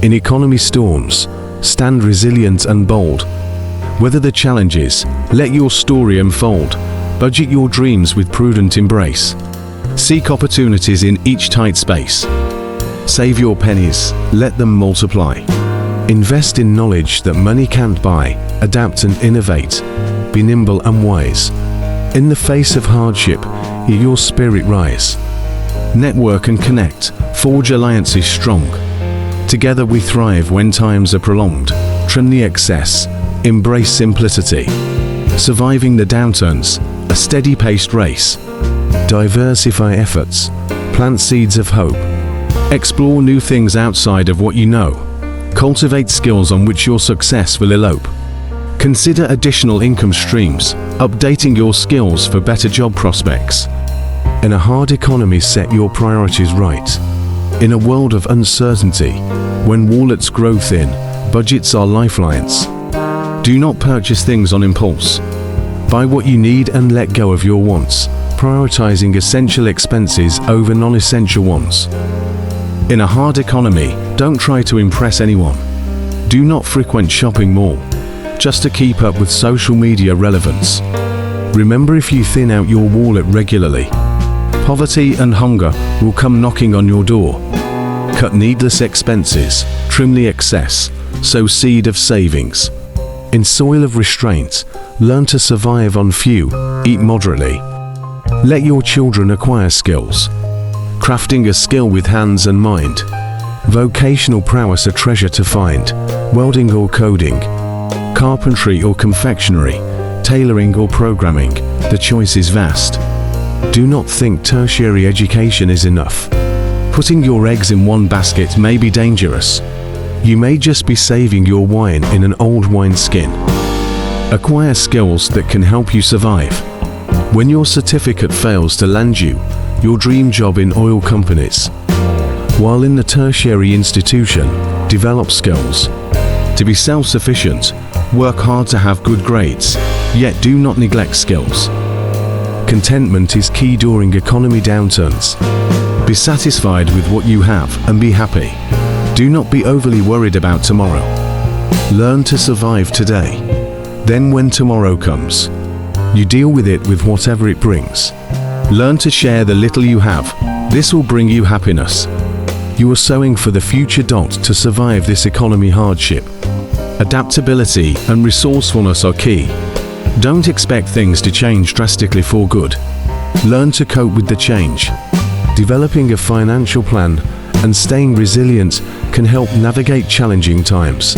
In economy storms, stand resilient and bold. Weather the challenges, let your story unfold. Budget your dreams with prudent embrace. Seek opportunities in each tight space. Save your pennies, let them multiply. Invest in knowledge that money can't buy. Adapt and innovate. Be nimble and wise. In the face of hardship, hear your spirit rise. Network and connect, forge alliances strong. Together we thrive when times are prolonged. Trim the excess, embrace simplicity. Surviving the downturns, a steady-paced race. Diversify efforts, plant seeds of hope. Explore new things outside of what you know. Cultivate skills on which your success will elope. Consider additional income streams, updating your skills for better job prospects. In a hard economy, set your priorities right. In a world of uncertainty, when wallets grow thin, budgets are lifelines. Do not purchase things on impulse. Buy what you need and let go of your wants, prioritizing essential expenses over non-essential ones. In a hard economy, don't try to impress anyone. Do not frequent shopping mall, just to keep up with social media relevance. Remember, if you thin out your wallet regularly, poverty and hunger will come knocking on your door. Cut needless expenses, trim the excess, sow seed of savings. In soil of restraint, learn to survive on few, eat moderately. Let your children acquire skills. Crafting a skill with hands and mind. Vocational prowess a treasure to find. Welding or coding. Carpentry or confectionery. Tailoring or programming. The choice is vast. Do not think tertiary education is enough. Putting your eggs in one basket may be dangerous. You may just be saving your wine in an old wineskin. Acquire skills that can help you survive. When your certificate fails to land you your dream job in oil companies, while in the tertiary institution, develop skills. To be self-sufficient, work hard to have good grades, yet do not neglect skills. Contentment is key during economy downturns. Be satisfied with what you have and be happy. Do not be overly worried about tomorrow. Learn to survive today. Then when tomorrow comes, you deal with it with whatever it brings. Learn to share the little you have. This will bring you happiness. You are sowing for the future. To survive this economy hardship. Adaptability and resourcefulness are key. Don't expect things to change drastically for good. Learn to cope with the change. Developing a financial plan and staying resilient can help navigate challenging times.